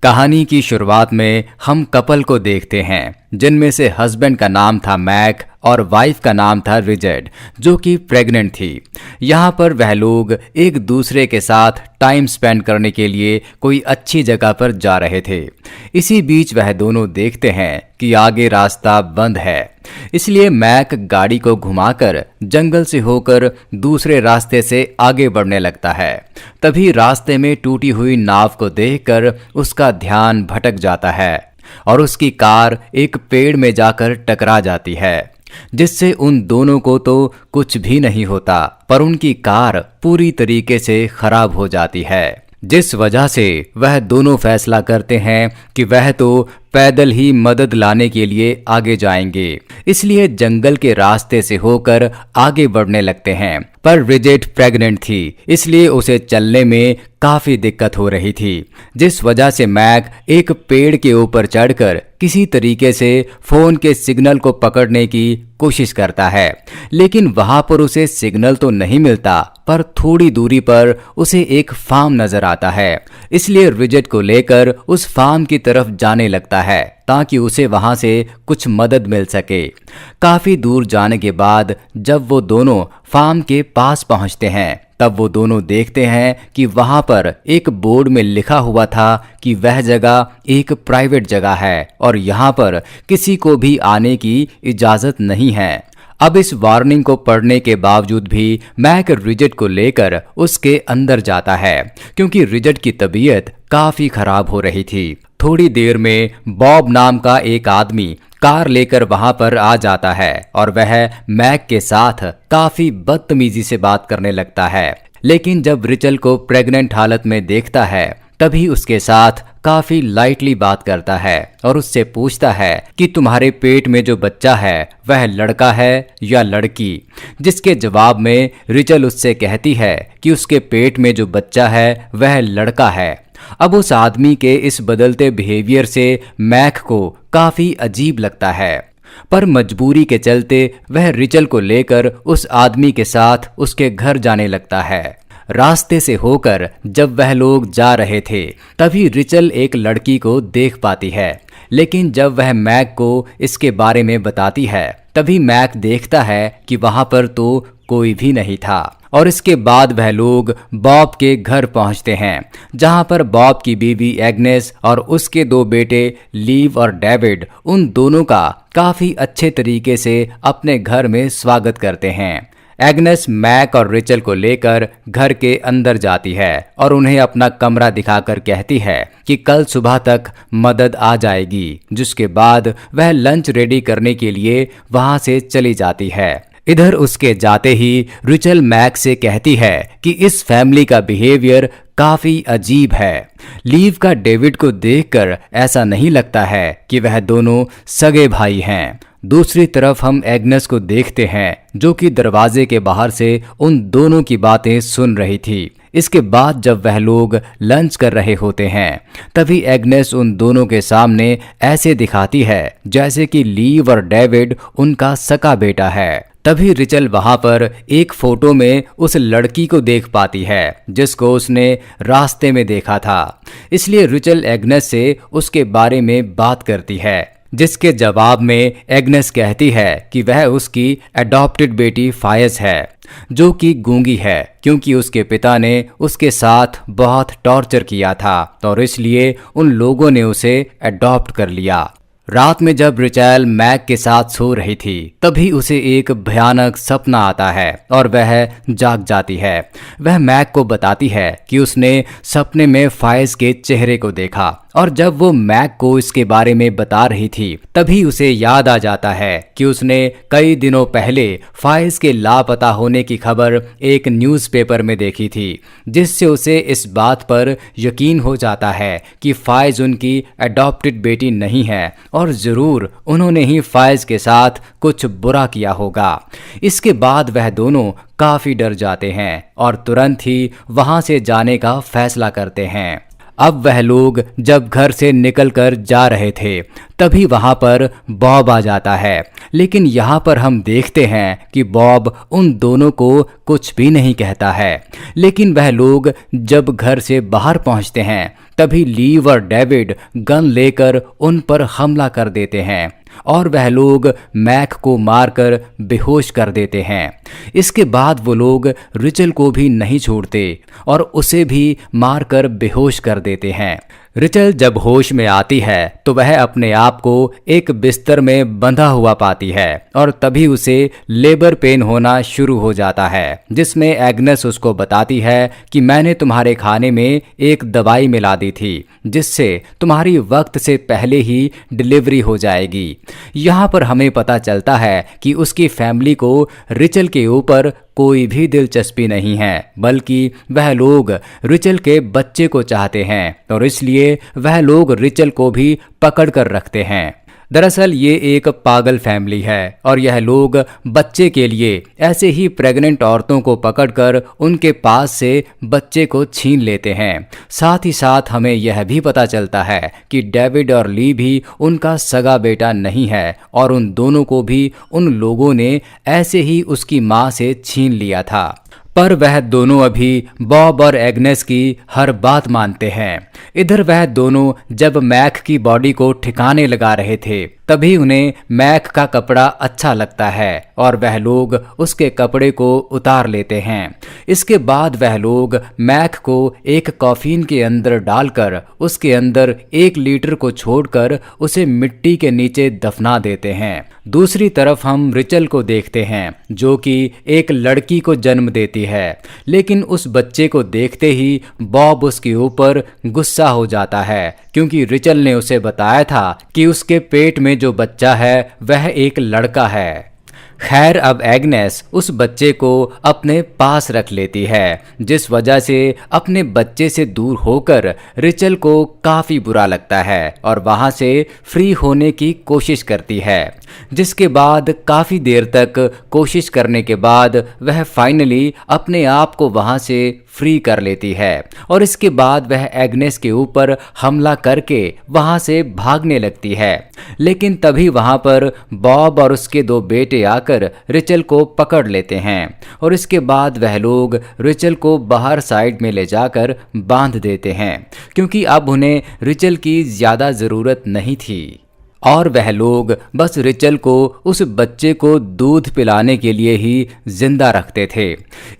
कहानी की शुरुआत में हम कपल को देखते हैं जिनमें से हस्बैंड का नाम था मैक और वाइफ का नाम था रिचर्ड, जो कि प्रेग्नेंट थी। यहाँ पर वह लोग एक दूसरे के साथ टाइम स्पेंड करने के लिए कोई अच्छी जगह पर जा रहे थे। इसी बीच वह दोनों देखते हैं कि आगे रास्ता बंद है, इसलिए मैक गाड़ी को घुमाकर जंगल से होकर दूसरे रास्ते से आगे बढ़ने लगता है। तभी रास्ते में टूटी हुई नाव को देखकर उसका ध्यान भटक जाता है और उसकी कार एक पेड़ में जाकर टकरा जाती है, जिससे उन दोनों को तो कुछ भी नहीं होता, पर उनकी कार पूरी तरीके से खराब हो जाती है, जिस वजह से वह दोनों फैसला करते हैं कि वह तो पैदल ही मदद लाने के लिए आगे जाएंगे। इसलिए जंगल के रास्ते से होकर आगे बढ़ने लगते हैं। पर रिजेट प्रेग्नेंट थी, इसलिए उसे चलने में काफी दिक्कत हो रही थी, जिस वजह से मैक एक पेड़ के ऊपर चढ़कर किसी तरीके से फोन के सिग्नल को पकड़ने की कोशिश करता है। लेकिन वहां पर उसे सिग्नल तो नहीं मिलता, पर थोड़ी दूरी पर उसे एक फार्म नजर आता है। इसलिए रिजेट को लेकर उस फार्म की तरफ जाने लगता है ताकि उसे वहां से कुछ मदद मिल सके। काफी दूर जाने के बाद जब वो दोनों फार्म के पास पहुंचते हैं, तब वो दोनों देखते हैं कि वहां पर एक बोर्ड में लिखा हुआ था कि वह जगह एक प्राइवेट जगह है और यहाँ पर किसी को भी आने की इजाजत नहीं है। अब इस वार्निंग को पढ़ने के बावजूद भी मैक रिचर्ड को लेकर उसके अंदर जाता है, क्योंकि रिचर्ड की तबीयत काफी खराब हो रही थी। थोड़ी देर में बॉब नाम का एक आदमी कार लेकर वहां पर आ जाता है और वह मैक के साथ काफी बदतमीजी से बात करने लगता है। लेकिन जब रिचल को प्रेग्नेंट हालत में देखता है, तभी उसके साथ काफी लाइटली बात करता है और उससे पूछता है कि तुम्हारे पेट में जो बच्चा है वह लड़का है या लड़की, जिसके जवाब में रिचल उससे कहती है कि उसके पेट में जो बच्चा है वह लड़का है। अब उस आदमी के इस बदलते बिहेवियर से मैक को काफी अजीब लगता है, पर मजबूरी के चलते वह रिचल को लेकर उस आदमी के साथ उसके घर जाने लगता है। रास्ते से होकर जब वह लोग जा रहे थे, तभी रिचल एक लड़की को देख पाती है। लेकिन जब वह मैक को इसके बारे में बताती है, तभी मैक देखता है कि वहां पर तो कोई भी नहीं था। और इसके बाद वह लोग बॉब के घर पहुंचते हैं, जहां पर बॉब की बीवी एग्नेस और उसके दो बेटे लीव और डेविड उन दोनों का काफी अच्छे तरीके से अपने घर में स्वागत करते हैं। एग्नेस मैक और रिचल को लेकर घर के अंदर जाती है और उन्हें अपना कमरा दिखाकर कहती है कि कल सुबह तक मदद आ जाएगी, जिसके बाद वह लंच रेडी करने के लिए वहां से चली जाती है। इधर उसके जाते ही रिचल मैक से कहती है कि इस फैमिली का बिहेवियर काफी अजीब है। लीव का डेविड को देखकर ऐसा नहीं लगता है कि वह दोनों सगे भाई हैं। दूसरी तरफ हम एग्नेस को देखते हैं, जो कि दरवाजे के बाहर से उन दोनों की बातें सुन रही थी। इसके बाद जब वह लोग लंच कर रहे होते हैं, तभी एग्नेस उन दोनों के सामने ऐसे दिखाती है जैसे कि लीव और डेविड उनका सका बेटा है। तभी रिचल वहां पर एक फोटो में उस लड़की को देख पाती है जिसको उसने रास्ते में देखा था। इसलिए रिचल एग्नेस से उसके बारे में बात करती है, जिसके जवाब में एग्नेस कहती है कि वह उसकी अडॉप्टेड बेटी फायस है, जो कि गूंगी है, क्योंकि उसके पिता ने उसके साथ बहुत टॉर्चर किया था और इसलिए उन लोगों ने उसे अडॉप्ट कर लिया। रात में जब रिचल मैक के साथ सो रही थी, तभी उसे एक भयानक सपना आता है और वह जाग जाती है। वह मैक को बताती है कि उसने सपने में फायस के चेहरे को देखा, और जब वो मैक को इसके बारे में बता रही थी, तभी उसे याद आ जाता है कि उसने कई दिनों पहले फायस के लापता होने की खबर एक न्यूज़पेपर में देखी थी, जिससे उसे इस बात पर यकीन हो जाता है कि फायस उनकी अडॉप्टेड बेटी नहीं है और ज़रूर उन्होंने ही फायस के साथ कुछ बुरा किया होगा। इसके बाद वह दोनों काफ़ी डर जाते हैं और तुरंत ही वहाँ से जाने का फैसला करते हैं। अब वह लोग जब घर से निकलकर जा रहे थे, तभी वहां पर बॉब आ जाता है। लेकिन यहाँ पर हम देखते हैं कि बॉब उन दोनों को कुछ भी नहीं कहता है। लेकिन वह लोग जब घर से बाहर पहुंचते हैं, तभी लीव और डेविड गन लेकर उन पर हमला कर देते हैं और वह लोग मैक को मारकर बेहोश कर देते हैं। इसके बाद वो लोग रिचल को भी नहीं छोड़ते और उसे भी मारकर बेहोश कर देते हैं। रिचल जब होश में आती है तो वह अपने आप को एक बिस्तर में बंधा हुआ पाती है और तभी उसे लेबर पेन होना शुरू हो जाता है, जिसमें एग्नेस उसको बताती है कि मैंने तुम्हारे खाने में एक दवाई मिला दी थी जिससे तुम्हारी वक्त से पहले ही डिलीवरी हो जाएगी। यहाँ पर हमें पता चलता है कि उसकी फैमिली को रिचल के ऊपर कोई भी दिलचस्पी नहीं है, बल्कि वह लोग रिचल के बच्चे को चाहते हैं और इसलिए वह लोग रिचल को भी पकड़ कर रखते हैं। दरअसल ये एक पागल फैमिली है और यह लोग बच्चे के लिए ऐसे ही प्रेग्नेंट औरतों को पकड़कर उनके पास से बच्चे को छीन लेते हैं। साथ ही साथ हमें यह भी पता चलता है कि डेविड और ली भी उनका सगा बेटा नहीं है और उन दोनों को भी उन लोगों ने ऐसे ही उसकी माँ से छीन लिया था। पर वह दोनों अभी बॉब और एग्नेस की हर बात मानते हैं। इधर वह दोनों जब मैक की बॉडी को ठिकाने लगा रहे थे तभी उन्हें मैक का कपड़ा अच्छा लगता है और वह लोग उसके कपड़े को उतार लेते हैं। इसके बाद वह लोग मैक को एक कॉफिन के अंदर डालकर उसके अंदर 1 लीटर को छोड़कर उसे मिट्टी के नीचे दफना देते हैं। दूसरी तरफ हम रिचल को देखते हैं जो कि एक लड़की को जन्म देती है, लेकिन उस बच्चे को देखते ही बॉब उसके ऊपर गुस्सा हो जाता है क्योंकि रिचल ने उसे बताया था कि उसके पेट में जो बच्चा है वह एक लड़का है। खैर अब एग्नेस उस बच्चे को अपने पास रख लेती है, जिस वजह से अपने बच्चे से दूर होकर रिचल को काफ़ी बुरा लगता है और वहाँ से फ्री होने की कोशिश करती है। जिसके बाद काफ़ी देर तक कोशिश करने के बाद वह फाइनली अपने आप को वहाँ से फ्री कर लेती है और इसके बाद वह एग्नेस के ऊपर हमला करके वहाँ से भागने लगती है। लेकिन तभी वहाँ पर बॉब और उसके 2 बेटे आकर रिचल को पकड़ लेते हैं और इसके बाद वह लोग रिचल को बाहर साइड में ले जाकर बांध देते हैं क्योंकि अब उन्हें रिचल की ज़्यादा ज़रूरत नहीं थी और वह लोग बस रिचल को उस बच्चे को दूध पिलाने के लिए ही जिंदा रखते थे।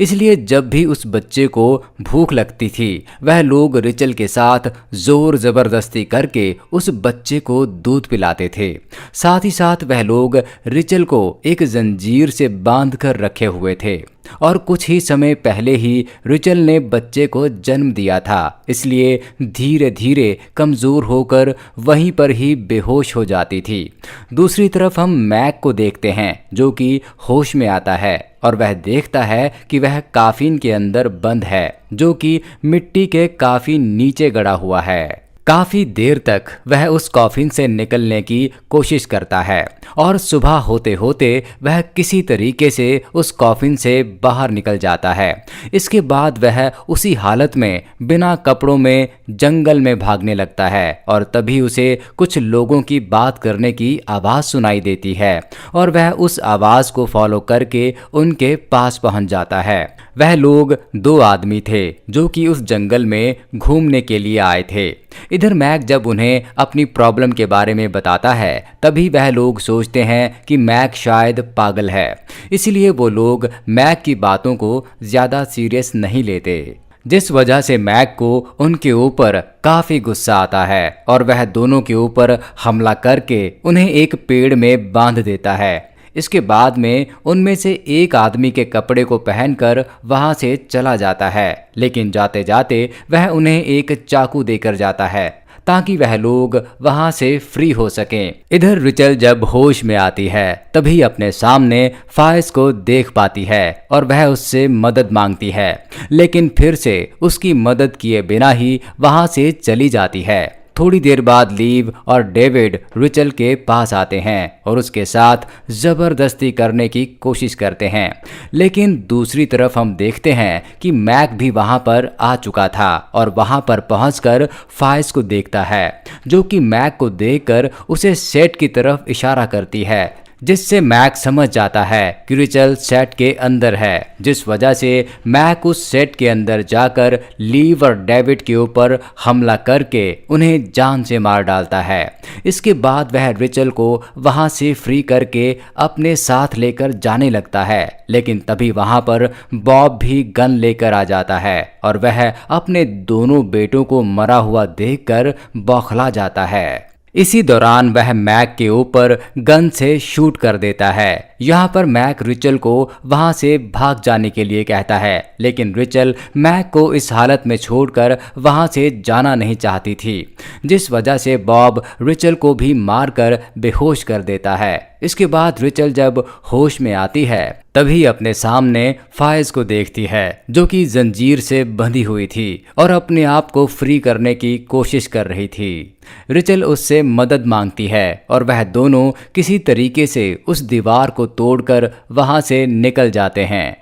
इसलिए जब भी उस बच्चे को भूख लगती थी वह लोग रिचल के साथ जोर ज़बरदस्ती करके उस बच्चे को दूध पिलाते थे। साथ ही साथ वह लोग रिचल को एक जंजीर से बांध कर रखे हुए थे और कुछ ही समय पहले ही रिचल ने बच्चे को जन्म दिया था, इसलिए धीरे धीरे कमज़ोर होकर वहीं पर ही बेहोश हो जाती थी। दूसरी तरफ हम मैक को देखते हैं जो कि होश में आता है और वह देखता है कि वह काफिन के अंदर बंद है जो कि मिट्टी के काफी नीचे गड़ा हुआ है। काफी देर तक वह उस कॉफिन से निकलने की कोशिश करता है और सुबह होते होते वह किसी तरीके से उस कॉफिन से बाहर निकल जाता है। इसके बाद वह उसी हालत में बिना कपड़ों में जंगल में भागने लगता है और तभी उसे कुछ लोगों की बात करने की आवाज़ सुनाई देती है और वह उस आवाज़ को फॉलो करके उनके पास पहुंच जाता है। वह लोग 2 आदमी थे जो कि उस जंगल में घूमने के लिए आए थे। इधर मैक जब उन्हें अपनी प्रॉब्लम के बारे में बताता है तभी वह लोग सोचते हैं कि मैक शायद पागल है, इसलिए वो लोग मैक की बातों को ज़्यादा सीरियस नहीं लेते, जिस वजह से मैक को उनके ऊपर काफ़ी गुस्सा आता है और वह दोनों के ऊपर हमला करके उन्हें एक पेड़ में बांध देता है। इसके बाद में उनमें से एक आदमी के कपड़े को पहनकर वहां से चला जाता है, लेकिन जाते जाते वह उन्हें एक चाकू देकर जाता है ताकि वह लोग वहां से फ्री हो सकें। इधर रिचल जब होश में आती है तभी अपने सामने फाइज को देख पाती है और वह उससे मदद मांगती है, लेकिन फिर से उसकी मदद किए बिना ही वहां से चली जाती है। थोड़ी देर बाद लीव और डेविड रिचल के पास आते हैं और उसके साथ ज़बरदस्ती करने की कोशिश करते हैं, लेकिन दूसरी तरफ हम देखते हैं कि मैक भी वहां पर आ चुका था और वहां पर पहुंचकर फाइज को देखता है जो कि मैक को देखकर उसे सेट की तरफ इशारा करती है, जिससे मैक समझ जाता है कि रिचल सेट के अंदर है, जिस वजह से मैक उस सेट के अंदर जाकर लीव और डेविड के ऊपर हमला करके उन्हें जान से मार डालता है। इसके बाद वह रिचल को वहां से फ्री करके अपने साथ लेकर जाने लगता है, लेकिन तभी वहां पर बॉब भी गन लेकर आ जाता है और वह अपने दोनों बेटों को मरा हुआ देखकर बौखला जाता है। इसी दौरान वह मैक के ऊपर गन से शूट कर देता है। यहाँ पर मैक रिचल को वहाँ से भाग जाने के लिए कहता है, लेकिन रिचल मैक को इस हालत में छोड़कर वहाँ से जाना नहीं चाहती थी, जिस वजह से बॉब रिचल को भी मारकर बेहोश कर देता है। इसके बाद रिचल जब होश में आती है तभी अपने सामने फायज को देखती है, जो कि जंजीर से बंधी हुई थी और अपने आप को फ्री करने की कोशिश कर रही थी। रिचल उससे मदद मांगती है और वह दोनों किसी तरीके से उस दीवार को तोड़कर वहां से निकल जाते हैं।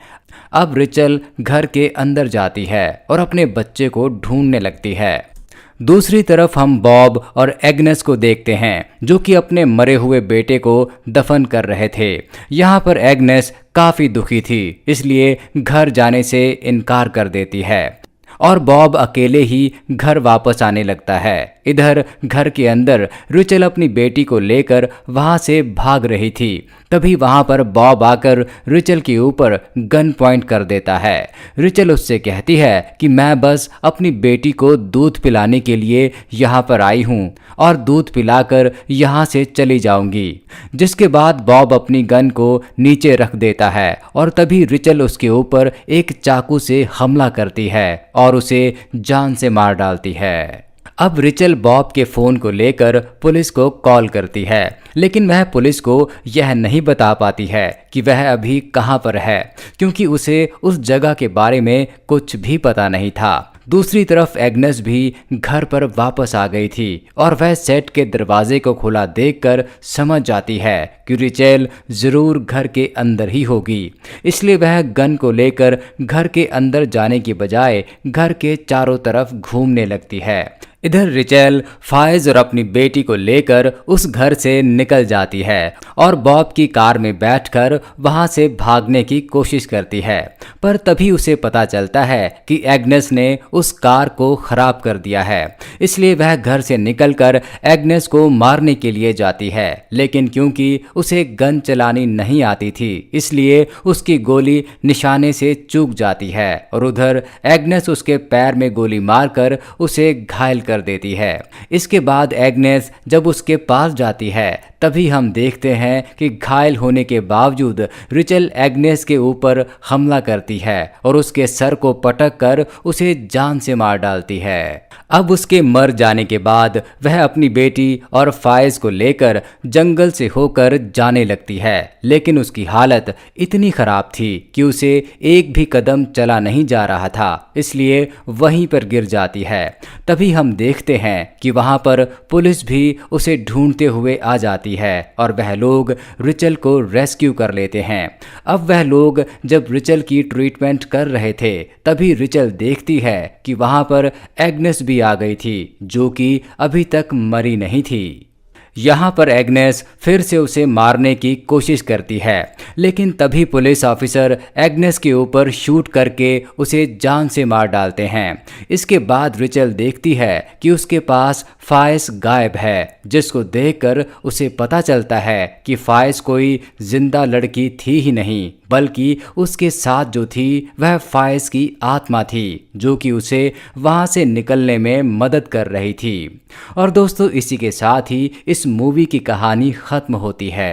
अब रिचल घर के अंदर जाती है और अपने बच्चे को ढूंढने लगती है। दूसरी तरफ हम बॉब और एग्नेस को देखते हैं, जो कि अपने मरे हुए बेटे को दफन कर रहे थे। यहाँ पर एग्नेस काफ़ी दुखी थी, इसलिए घर जाने से इनकार कर देती है और बॉब अकेले ही घर वापस आने लगता है। इधर घर के अंदर रिचल अपनी बेटी को लेकर वहां से भाग रही थी, तभी वहां पर बॉब आकर रिचल के ऊपर गन पॉइंट कर देता है। रिचल उससे कहती है कि मैं बस अपनी बेटी को दूध पिलाने के लिए यहाँ पर आई हूँ और दूध पिलाकर यहाँ से चली जाऊंगी। जिसके बाद बॉब अपनी गन को नीचे रख देता है और तभी रिचल उसके ऊपर एक चाकू से हमला करती है और उसे जान से मार डालती है। अब रिचल बॉब के फ़ोन को लेकर पुलिस को कॉल करती है, लेकिन वह पुलिस को यह नहीं बता पाती है कि वह अभी कहाँ पर है, क्योंकि उसे उस जगह के बारे में कुछ भी पता नहीं था। दूसरी तरफ एग्नेस भी घर पर वापस आ गई थी और वह सेट के दरवाजे को खुला देखकर समझ जाती है कि रिचल ज़रूर घर के अंदर ही होगी, इसलिए वह गन को लेकर घर के अंदर जाने की बजाय घर के चारों तरफ घूमने लगती है। इधर रिचल फायज और अपनी बेटी को लेकर उस घर से निकल जाती है और बॉब की कार में बैठकर वहां से भागने की कोशिश करती है, पर तभी उसे पता चलता है कि एग्नेस ने उस कार को खराब कर दिया है। इसलिए वह घर से निकलकर एग्नेस को मारने के लिए जाती है, लेकिन क्योंकि उसे गन चलानी नहीं आती थी, इसलिए उसकी गोली निशाने से चूक जाती है और उधर एग्नेस उसके पैर में गोली मारकर उसे घायल कर देती है। इसके बाद एग्नेस जब उसके पास जाती है तभी हम देखते हैं कि घायल होने के बावजूद रिचल एग्नेस के ऊपर हमला करती है और उसके सर को पटक कर उसे जान से मार डालती है। अब उसके मर जाने के बाद वह अपनी बेटी और फायज को लेकर जंगल से होकर जाने लगती है, लेकिन उसकी हालत इतनी खराब थी कि उसे एक भी कदम चला नहीं जा रहा था, इसलिए वहीं पर गिर जाती है। तभी हम देखते हैं कि वहां पर पुलिस भी उसे ढूंढते हुए आ जाती है और वह लोग रिचल को रेस्क्यू कर लेते हैं। अब वह लोग जब रिचल की ट्रीटमेंट कर रहे थे तभी रिचल देखती है कि वहां पर एग्नेस भी आ गई थी, जो कि अभी तक मरी नहीं थी। यहाँ पर एग्नेस फिर से उसे मारने की कोशिश करती है, लेकिन तभी पुलिस ऑफिसर एग्नेस के ऊपर शूट करके उसे जान से मार डालते हैं। इसके बाद रिचल देखती है कि उसके पास फायस गायब है, जिसको देखकर उसे पता चलता है कि फायस कोई जिंदा लड़की थी ही नहीं, बल्कि उसके साथ जो थी वह फायस की आत्मा थी, जो कि उसे वहां से निकलने में मदद कर रही थी। और दोस्तों, इसी के साथ ही इस मूवी की कहानी खत्म होती है।